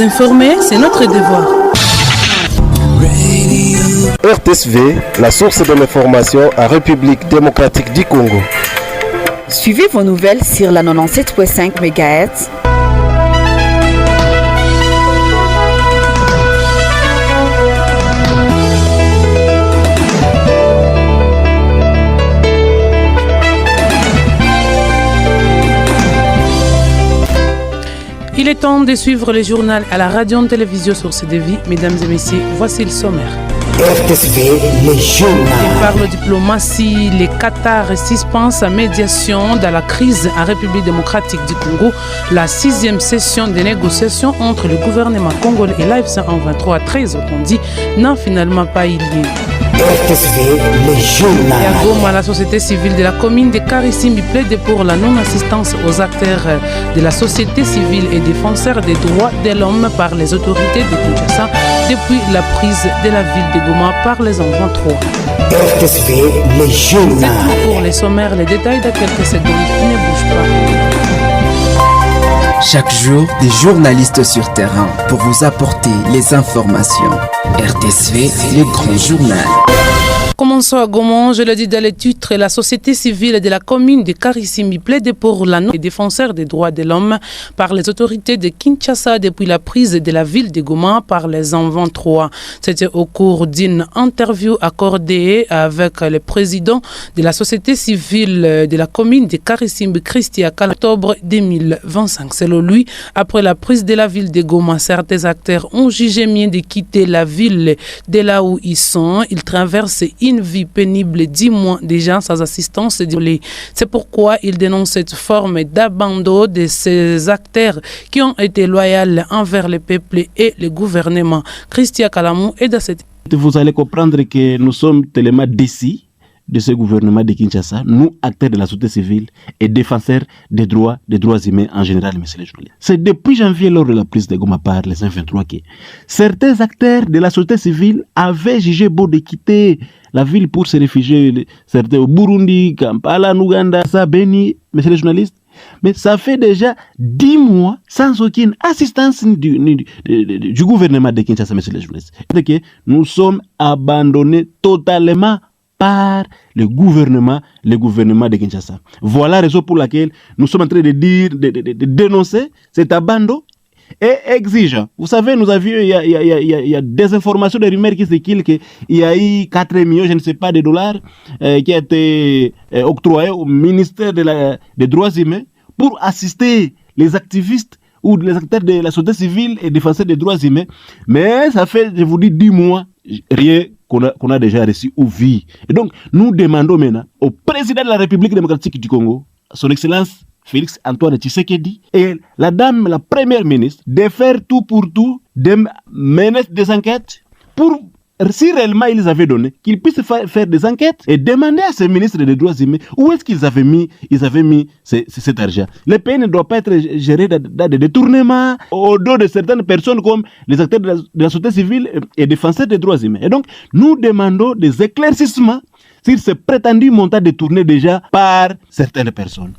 Informer, c'est notre devoir. RTSV, la source de l'information en République démocratique du Congo. Suivez vos nouvelles sur la 97.5 MHz. Il est temps de suivre le journal à la radio-télévision Source de Vie. Mesdames et messieurs, voici le sommaire. RTSV, le journal. Par la diplomatie, les Qatar suspendent sa médiation dans la crise en République démocratique du Congo. La 6e session des négociations entre le gouvernement congolais et l'AF-123, très autant dit, n'a finalement pas eu lieu. RTSV, le journal. Et à Goma, la société civile de la commune de Karissimbi plaide pour la non-assistance aux acteurs de la société civile et défenseurs des droits de l'homme par les autorités de Kinshasa depuis la prise de la ville de Goma par les M23. RTSV, le journal. C'est tout pour les sommaires, les détails dans quelques secondes. Ne bouge pas. Chaque jour, des journalistes sur terrain pour vous apporter les informations. RTSV, le grand journal. Commençons à Goma, je le dis dans les titres, la société civile de la commune de Karissimbi plaide pour la non défenseur des droits de l'homme par les autorités de Kinshasa depuis la prise de la ville de Goma par les M23. C'était au cours d'une interview accordée avec le président de la société civile de la commune de Karissimbi, Christian en octobre 2025. Selon lui, après la prise de la ville de Goma, certains acteurs ont jugé mieux de quitter la ville de là où ils sont. Ils traversent une vie pénible, 10 mois déjà sans assistance. C'est pourquoi il dénonce cette forme d'abandon de ces acteurs qui ont été loyaux envers le peuple et le gouvernement. Christian Kalamou est dans cette... Vous allez comprendre que nous sommes tellement déçus de ce gouvernement de Kinshasa, nous, acteurs de la société civile et défenseurs des droits humains en général, monsieur le journaliste. C'est depuis janvier, lors de la prise de Goma par les M23, que certains acteurs de la société civile avaient jugé beau de quitter la ville pour se réfugier, certains au Burundi, Kampala, Ouganda, Beni, monsieur le journaliste. Mais ça fait déjà 10 mois sans aucune assistance du gouvernement de Kinshasa, monsieur le journaliste. Que nous sommes abandonnés totalement par le gouvernement de Kinshasa. Voilà la raison pour laquelle nous sommes en train de dire, de dénoncer cet abandon et exigeant. Vous savez, nous avions, il y a des informations, des rumeurs qui circulent qu'il y a eu 4 millions, je ne sais pas, de dollars qui a été octroyés au ministère des droits humains pour assister les activistes ou les acteurs de la société civile et défenseurs des droits humains. Mais ça fait, je vous dis, 10 mois, rien qu'on a déjà reçu ou vu. Et donc, nous demandons maintenant au président de la République démocratique du Congo, son Excellence Félix Antoine Tshisekedi, et la première ministre, de faire tout pour tout, de mener des enquêtes pour, si réellement ils avaient donné, qu'ils puissent faire des enquêtes et demander à ces ministres des droits humains où est-ce qu'ils avaient mis cet argent. Le pays ne doit pas être géré dans des détournements au dos de certaines personnes comme les acteurs de la société civile et défenseurs des droits humains. Et donc, nous demandons des éclaircissements sur ce prétendu montant détourné déjà par certaines personnes.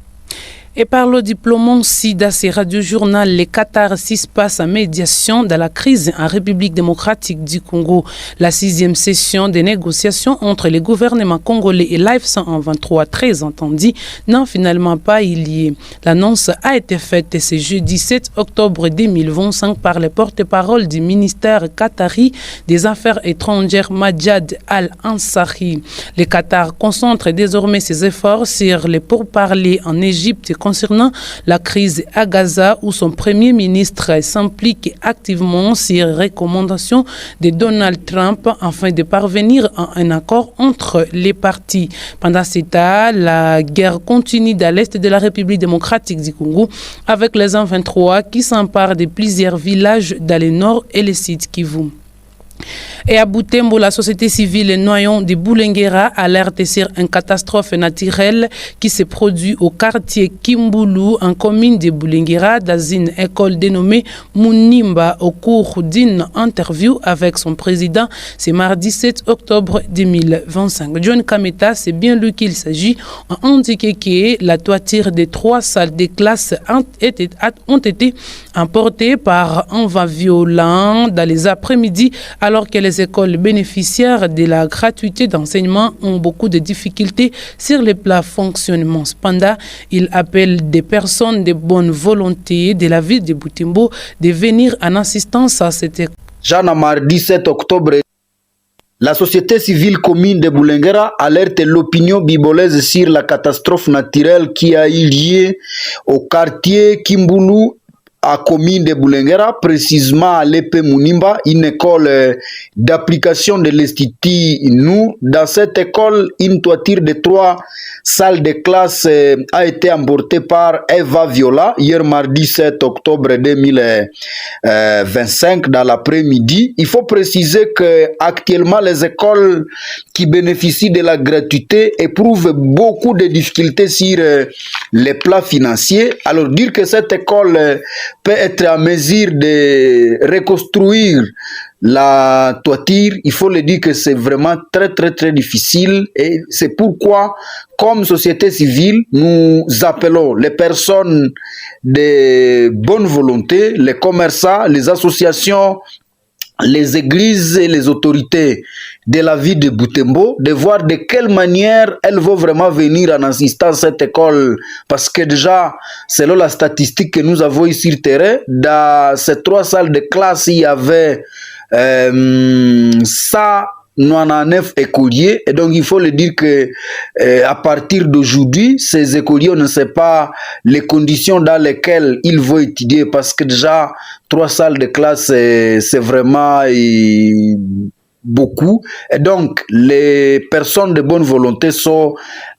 Et par le diplomatie dans ces radiojournaux, les Qatar passent en médiation dans la crise en République démocratique du Congo. La 6e session des négociations entre les gouvernements congolais et l'AF-123, très entendu, n'a finalement pas eu lieu. L'annonce a été faite ce jeudi 7 octobre 2025 par le porte-parole du ministère qatari des Affaires étrangères, Majad Al-Ansari. Le Qatar concentre désormais ses efforts sur les pourparlers en Égypte concernant la crise à Gaza, où son premier ministre s'implique activement sur recommandation de Donald Trump afin de parvenir à un accord entre les parties. Pendant ce temps, la guerre continue dans l'est de la République démocratique du Congo avec les M23 qui s'emparent de plusieurs villages dans le nord et le sud Kivu. Et à Butembo, la société civile Noyon de Boulenguera alerte sur une catastrophe naturelle qui s'est produite au quartier Kimbulu, en commune de Boulenguera, dans une école dénommée Munimba, au cours d'une interview avec son président. C'est mardi 7 octobre 2025. John Kameta, c'est bien lui qu'il s'agit, a indiqué que la toiture des 3 salles de classe ont été emportées par un vent violent dans les après-midi, alors que les écoles bénéficiaires de la gratuité d'enseignement ont beaucoup de difficultés sur le plan fonctionnement. Cependant, il appelle des personnes de bonne volonté de la ville de Butembo de venir en assistance à cette école. Jean mardi 7 octobre, la société civile commune de Boulenguera alerte l'opinion bibolaise sur la catastrophe naturelle qui a eu lieu au quartier Kimbulu, à commune de Boulenguera, précisément à l'EP Munimba, une école d'application de l'Institut Nour. Dans cette école, une toiture de 3 salles de classe a été emportée par Eva Viola hier mardi 7 octobre 2025 dans l'après-midi. Il faut préciser que actuellement les écoles qui bénéficient de la gratuité éprouvent beaucoup de difficultés sur les plans financiers. Alors dire que cette école peut être en mesure de reconstruire la toiture, il faut le dire que c'est vraiment très difficile, et c'est pourquoi comme société civile nous appelons les personnes de bonne volonté, les commerçants, les associations, les églises et les autorités de la ville de Butembo, de voir de quelle manière elles vont vraiment venir en assistance à cette école, parce que déjà, selon la statistique que nous avons ici sur le terrain, dans ces 3 salles de classe, il y avait 199 écoliers, et donc il faut le dire que à partir d'aujourd'hui, ces écoliers, on ne sait pas les conditions dans lesquelles ils vont étudier, parce que déjà 3 salles de classe, c'est vraiment beaucoup, et donc les personnes de bonne volonté sont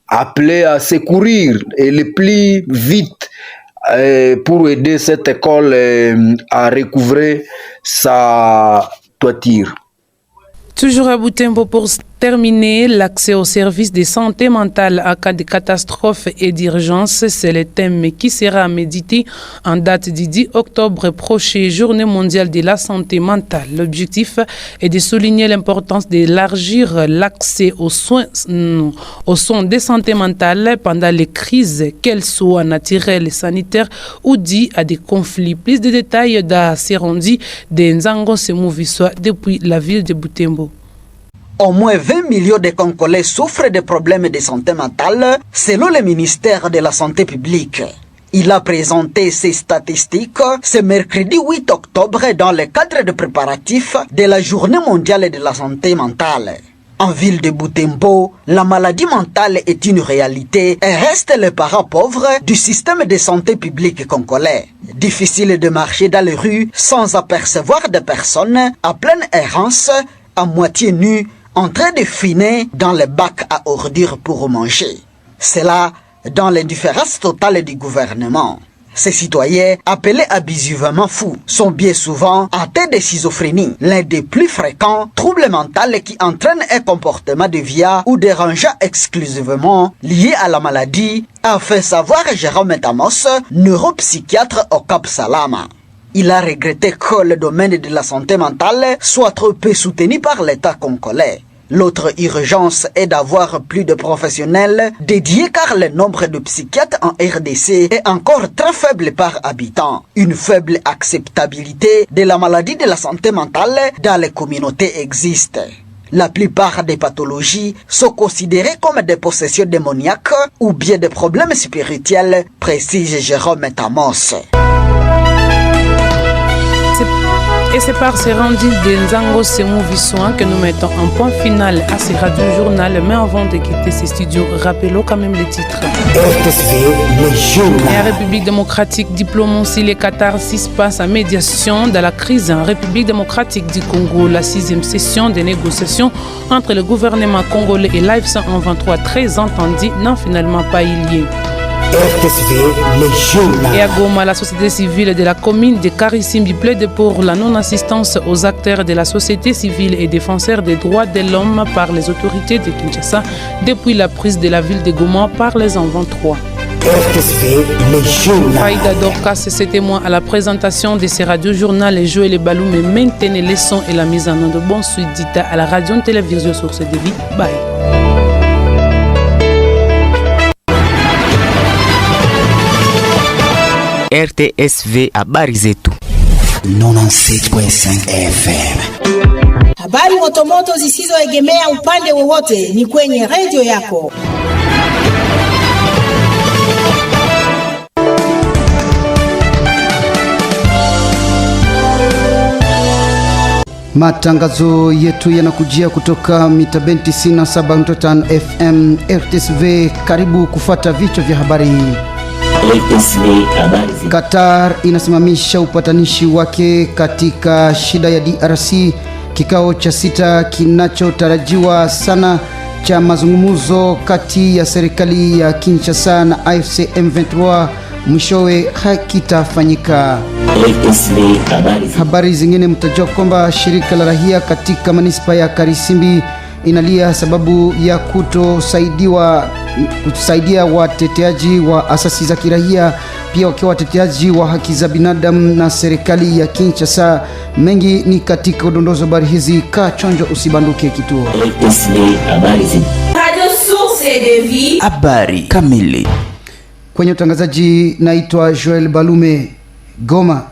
appelées à secourir et le plus vite pour aider cette école à recouvrer sa toiture. Toujours à Butembo, pour terminer, l'accès aux services de santé mentale en cas de catastrophe et d'urgence, c'est le thème qui sera médité en date du 10 octobre prochain, Journée mondiale de la santé mentale. L'objectif est de souligner l'importance d'élargir l'accès aux soins de santé mentale pendant les crises, qu'elles soient naturelles, sanitaires ou dues à des conflits. Plus de détails dans Serondi de Nzango Semouviswa depuis la ville de Butembo. Au moins 20 millions de Congolais souffrent de problèmes de santé mentale, selon le ministère de la Santé publique. Il a présenté ces statistiques ce mercredi 8 octobre dans le cadre de préparatifs de la Journée mondiale de la santé mentale. En ville de Butembo, la maladie mentale est une réalité et reste le parent pauvre du système de santé publique congolais. Difficile de marcher dans les rues sans apercevoir des personnes à pleine errance, à moitié nues, en train de finer dans les bacs à ordures pour manger. C'est là dans l'indifférence totale du gouvernement. Ces citoyens, appelés abusivement fous, sont bien souvent atteints de schizophrénie, l'un des plus fréquents troubles mentaux qui entraînent un comportement déviant ou dérangeant exclusivement lié à la maladie, a fait savoir Jérôme Tamos, neuropsychiatre au Cap Salama. Il a regretté que le domaine de la santé mentale soit trop peu soutenu par l'État congolais. L'autre urgence est d'avoir plus de professionnels dédiés car le nombre de psychiatres en RDC est encore très faible par habitant. Une faible acceptabilité de la maladie de la santé mentale dans les communautés existe. La plupart des pathologies sont considérées comme des possessions démoniaques ou bien des problèmes spirituels, précise Jérôme Tamos. Et c'est par ces rendus de Nzango Semouviswa que nous mettons un point final à ce radio-journal. Mais avant de quitter ces studios, rappelons quand même les titres. La République démocratique diplomatie, les catharsis passe à médiation dans la crise en République démocratique du Congo. La 6e session des négociations entre le gouvernement congolais et l'AFC 123 très entendu n'a finalement pas eu lieu. RTSV, les journaux. Et à Goma, la société civile de la commune de Karisimbi plaide pour la non-assistance aux acteurs de la société civile et défenseurs des droits de l'homme par les autorités de Kinshasa depuis la prise de la ville de Goma par les M23. RTSV, les journaux. Faïda Dorcas, ses témoins à la présentation de ces radiojournaux, les jeux et les ballons, mais maintenez les sons et la mise en œuvre de bonne suite d'Ita à la radio-télévision Source de vie. Bye. RTSV habari zetu 97.5 FM. Habari motomoto zisizoegemea upande wowote ni kwenye redio yako. Matangazo yetu yanakujia kutoka mita benti 97.5 FM RTSV. Karibu kufata vichwa vya habari. Qatar inasimamisha upatanishi wake katika shida ya DRC. Kikao cha 6 kinachotarajiwa sana cha mazungumzo kati ya serikali ya Kinshasa na AFC M23 mwishowe hakitafanyika. Habari zingine mtajua kwamba shirika la rahia katika manispa ya Karisimbi inalia sababu ya kusaidia wateteaji wa asasi za kirahia, pia wakiwa wateteaji wa haki za binadamu na serikali ya Kinshasa. Mengi ni katika udondozo habari hizi, kaa chonjo usibanduke kituo. Radio Source de Vie. Habari kamili. Kwenye utangazaji naitwa Joel Balume. Goma,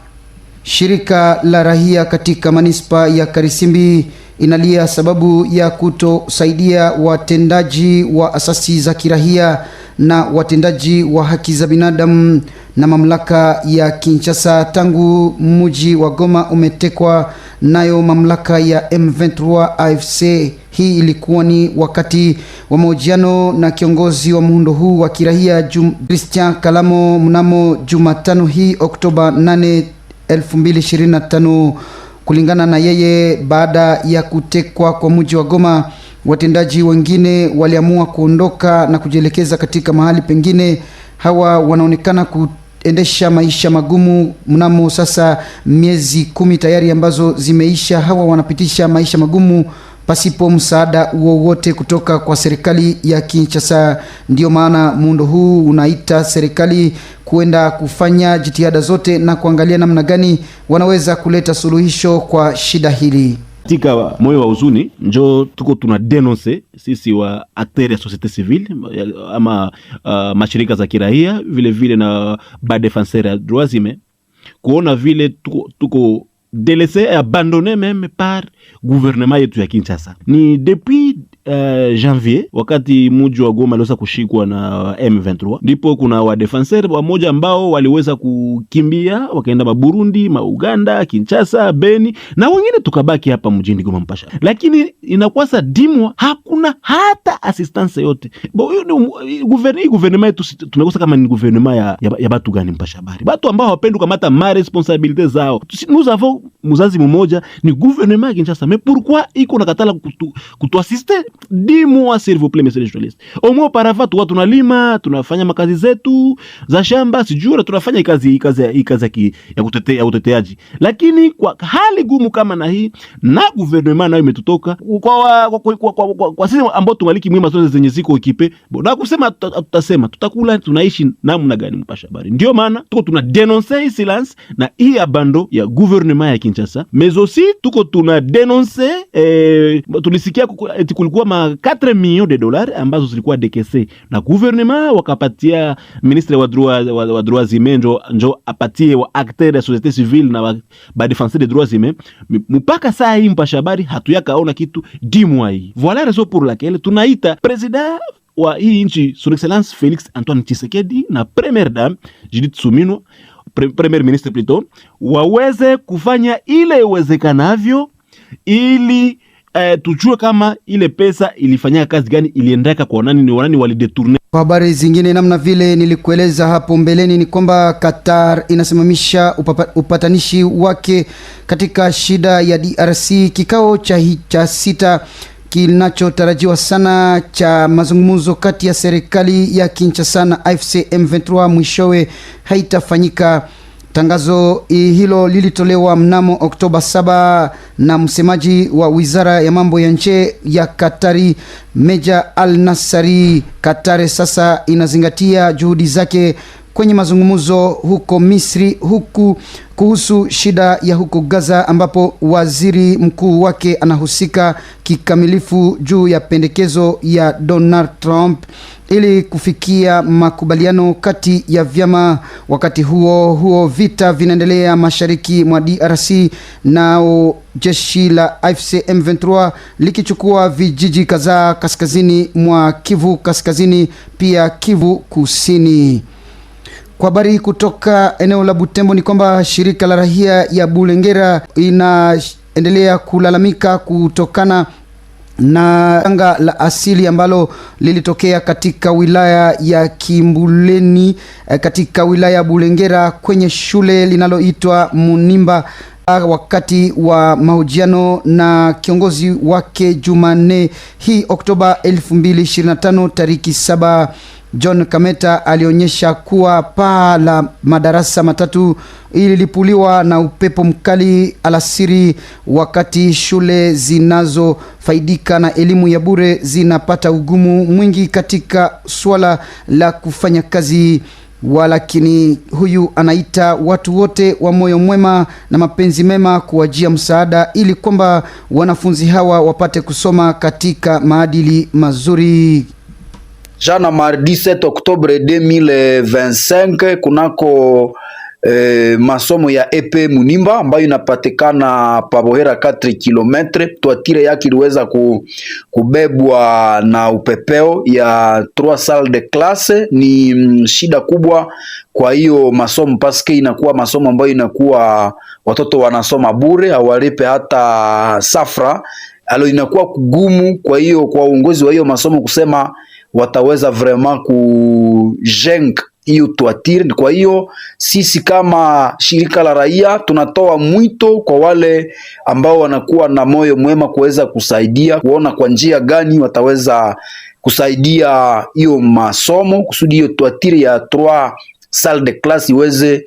shirika la rahia katika manispa ya Karisimbi inalia sababu ya kutosaidia watendaji wa asasi za kirahia na watendaji wa haki za binadamu na mamlaka ya Kinshasa tangu mji wa Goma umetekwa nayo mamlaka ya M23 AFC. Hii ilikuwa ni wakati wa mahojiano na kiongozi wa muundo huu wa kirahia Christian Kalamo mnamo Jumatano hii Oktoba 8, 2025. Kulingana na yeye, baada ya kutekwa kwa mji wa Goma, watendaji wengine waliamua kuondoka na kujielekeza katika mahali pengine. Hawa wanaonekana kuendesha maisha magumu mnamo sasa miezi 10 tayari ambazo zimeisha. Hawa wanapitisha maisha magumu pasipo msaada wowote kutoka kwa serikali ya Kinshasa. Ndio maana muundo huu unaita serikali kuenda kufanya jitihada zote na kuangalia namna gani wanaweza kuleta suluhisho kwa shida hili. Katika moyo wa huzuni njo tuko tuna denonce sisi wa acteurs ya société civile ama mashirika za kiraia vile vile na ba défenseurs ya droits humains kuona vile tuko délaissé et abandonné même par gouvernement yetu ya Kinshasa. Ni depuis janvier wakati mji wa Goma aliweza kushikwa na M23, ndipo kuna wa defenseur wamoja ambao waliweza kukimbia wakaenda Burundi, Uganda, Kinshasa, Beni na wengine tukabaki hapa mjini Goma mpasha. Lakini inakwasa dimwa hakuna hata assistance yote. Gouvernement yetu tunakosa kama ni gouvernement ya batu gani mpasha habari. Batu ambao hawapendi kamata ma responsabilité zao. Nous avons muzazi mmoja ni gouvernement ya Kinshasa. Mais pourquoi iko nakatala kutuassister? Dis-moi s'il vous plaît, monsieur le journaliste. Au moins auparavant tuwa tunalima, tunafanya makazi zetu za shamba, sijura tunafanya kazi ya uteteaji. Lakini kwa hali gumu kama na hii na gouvernement nayo imetutoka kwa sisi ambao tungaliki mwima zote zenye ziko ekipe. Na kusema tutasema tutakula tunaishi namna gani mpasha habari. Ndio maana tuko tuna dénoncer silence na hii abando ya gouvernement ya Kinshasa. Mais aussi tuko tuna dénoncer tulisikia eti kulikuwa ma 4 millions de dollars ambazo zilikuwa dekese na gouvernement wakapatia ministre wa droits humains njo apatie wa acteurs ya société civile na ba défenseurs des droits humains. Mpaka saa hii mpasha habari hatuyakaona kitu dimwa hii. Voilà raison pour laquelle tunaita president wa hii nchi son excellence Félix Antoine Tshisekedi na première dame Judith Suminwa, premier ministre plutôt, waweze kufanya ile uwezekanavyo ili tujue kama ile pesa ilifanyia kazi gani, iliendeka kwa nani, ni wanani walidetourner. Kwa habari zingine namna vile nilikueleza hapo mbeleni ni kwamba Qatar inasimamisha upatanishi wake katika shida ya DRC. Kikao cha 6 kinachotarajiwa sana cha mazungumzo kati ya serikali ya Kinshasa na AFC M23 mwishowe haitafanyika. Tangazo hilo lilitolewa mnamo Oktoba 7 na msemaji wa Wizara ya Mambo ya Nje ya Katari, Meja Al-Nassari. Katari sasa inazingatia juhudi zake kwenye mazungumzo huko Misri huku kuhusu shida ya huko Gaza, ambapo waziri mkuu wake anahusika kikamilifu juu ya pendekezo ya Donald Trump ili kufikia makubaliano kati ya vyama. Wakati huo vita vinaendelea mashariki mwa DRC, nao jeshi la AFC M23 likichukua vijiji kadhaa kaskazini mwa Kivu Kaskazini, pia Kivu Kusini. Kwa habari kutoka eneo la Butembo ni kwamba shirika la raia ya Bulengera inaendelea kulalamika kutokana na janga la asili ambalo lilitokea katika wilaya ya Kimbuleni katika wilaya ya Bulengera kwenye shule linaloitwa Munimba. Wakati wa mahojiano na kiongozi wake Jumanne hii Oktoba 2025 tariki 7, John Kameta alionyesha kuwa paa la madarasa matatu ililipuliwa na upepo mkali alasiri, wakati shule zinazofaidika na elimu ya bure zinapata ugumu mwingi katika swala la kufanya kazi. Walakini huyu anaita watu wote wa moyo mwema na mapenzi mema kuwajia msaada ili kwamba wanafunzi hawa wapate kusoma katika maadili mazuri. Jana mardi 7 Oktobre 2025 kunako masomo ya EP Munimba ambayo inapatikana Pabohera 4 km, toitire yake iliweza kubebwa na upepeo ya 3 salles de classe. Ni shida kubwa kwa hiyo masomo paske inakuwa masomo ambayo inakuwa watoto wanasoma bure, hawalipe hata safra. Alo inakuwa kugumu, kwa hiyo kwa uongozi wa hiyo masomo kusema wataweza vraiment kujenga hiyo toitire. Kwa hiyo sisi kama shirika la raia tunatoa mwito kwa wale ambao wanakuwa na moyo mwema kuweza kusaidia, kuona kwa njia gani wataweza kusaidia hiyo masomo kusudi hiyo toitire ya 3 salles de classe iweze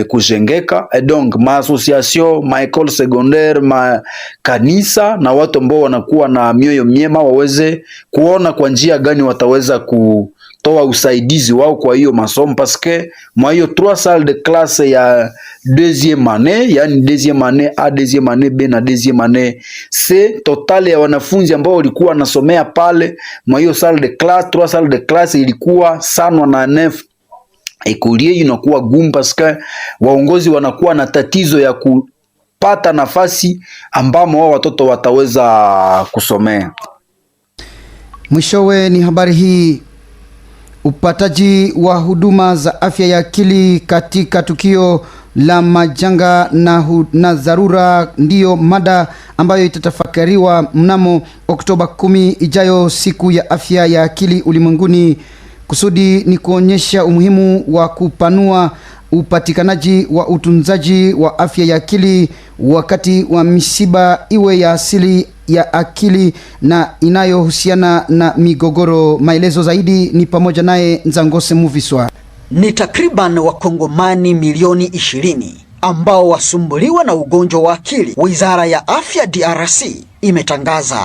kujengeka. Et donc ma association, ma école secondaire, ma kanisa na watu ambao wanakuwa na mioyo myema waweze kuona kwa njia gani wataweza kutoa usaidizi wao kwa hiyo masomo, paske mwa hiyo 3 salles de classe ya deuxième année, yani deuxième année A, deuxième année B na deuxième année C, total ya wanafunzi ambao walikuwa wanasomea pale mwa hiyo salle de classe, 3 salles de classe ilikuwa sanwa na 9 ekulie. Inakuwa gumu paske waongozi wanakuwa na tatizo ya kupata nafasi ambamo wao watoto wataweza kusomea. Mwishowe ni habari hii. Upataji wa huduma za afya ya akili katika tukio la majanga na dharura ndiyo mada ambayo itatafakariwa mnamo Oktoba 10 ijayo, siku ya afya ya akili ulimwenguni. Kusudi ni kuonyesha umuhimu wa kupanua upatikanaji wa utunzaji wa afya ya akili wakati wa misiba, iwe ya asili ya akili na inayohusiana na migogoro. Maelezo zaidi ni pamoja naye Nzangose Muviswa. Ni takriban wakongomani milioni 20 ambao wasumbuliwa na ugonjwa wa akili. Wizara ya Afya DRC imetangaza.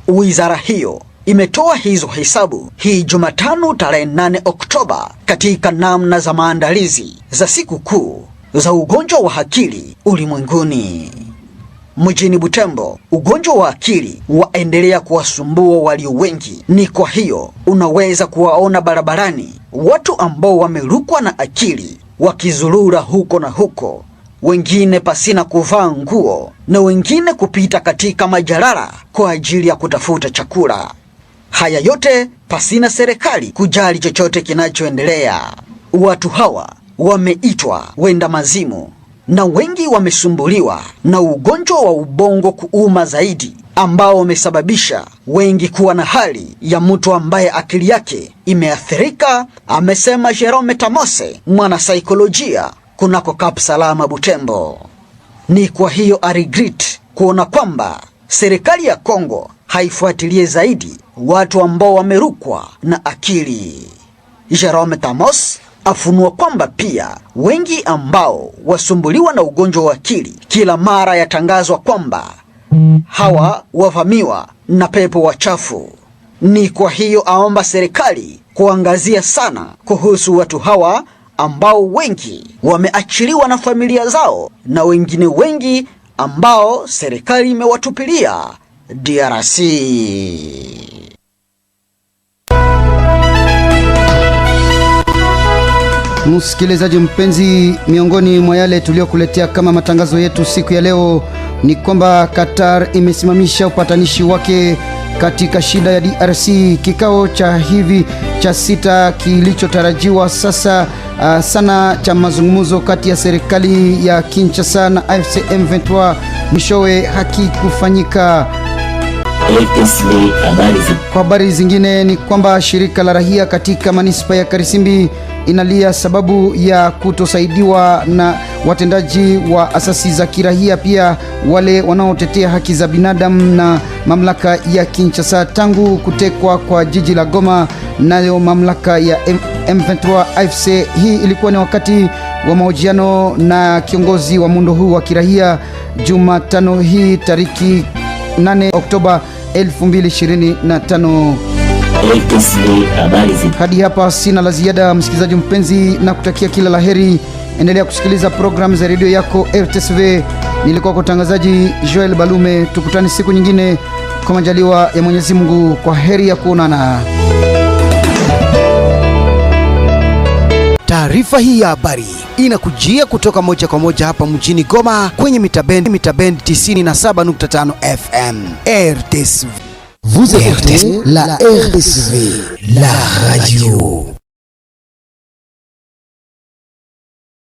Wizara hiyo imetoa hizo hesabu hii Jumatano tarehe 8 Oktoba katika namna za maandalizi za siku kuu za ugonjwa wa akili ulimwenguni. Mjini Butembo, ugonjwa wa akili waendelea kuwasumbua walio wengi. Ni kwa hiyo unaweza kuwaona barabarani watu ambao wamerukwa na akili wakizurura huko na huko, wengine pasina kuvaa nguo na wengine kupita katika majarara kwa ajili ya kutafuta chakula. Haya yote pasina serikali kujali chochote kinachoendelea. Watu hawa wameitwa wenda mazimu na wengi wamesumbuliwa na ugonjwa wa ubongo kuuma zaidi, ambao umesababisha wengi kuwa na hali ya mtu ambaye akili yake imeathirika, amesema Jerome Tamose, mwana saikolojia kunako Cap Salama Butembo. Ni kwa hiyo arigrit kuona kwamba serikali ya Kongo haifuatilie zaidi watu ambao wamerukwa na akili. Jerome Tamos afunua kwamba pia wengi ambao wasumbuliwa na ugonjwa wa akili kila mara yatangazwa kwamba hawa wavamiwa na pepo wachafu. Ni kwa hiyo aomba serikali kuangazia sana kuhusu watu hawa ambao wengi wameachiliwa na familia zao na wengine wengi ambao serikali imewatupilia DRC. Msikilizaji mpenzi, miongoni mwa yale tuliokuletea kama matangazo yetu siku ya leo ni kwamba Qatar imesimamisha upatanishi wake katika shida ya DRC. Kikao cha hivi cha 6 kilichotarajiwa sasa sana cha mazungumzo kati ya serikali ya Kinshasa na AFC M23 mwishowe hakikufanyika. Kwa habari zingine ni kwamba shirika la rahia katika manispa ya Karisimbi inalia sababu ya kutosaidiwa na watendaji wa asasi za kirahia, pia wale wanaotetea haki za binadamu na mamlaka ya Kinshasa tangu kutekwa kwa jiji la Goma nayo mamlaka ya M23 AFC. Hii ilikuwa ni wakati wa mahojiano na kiongozi wa muundo huu wa kirahia Jumatano hii tariki 8 Oktoba 2025. Hadi hapa sina la ziada, msikilizaji mpenzi, na kutakia kila laheri. Endelea kusikiliza programu za redio yako RTSV. Nilikuwa kutangazaji Joel Balume. Tukutane siku nyingine kwa majaliwa ya Mwenyezi Mungu. Kwa heri ya kuonana. Taarifa hii ya habari inakujia kutoka moja kwa moja hapa mjini Goma kwenye mitabend 97.5 FM RTSV. Vous écoutez la RTSV, la radio.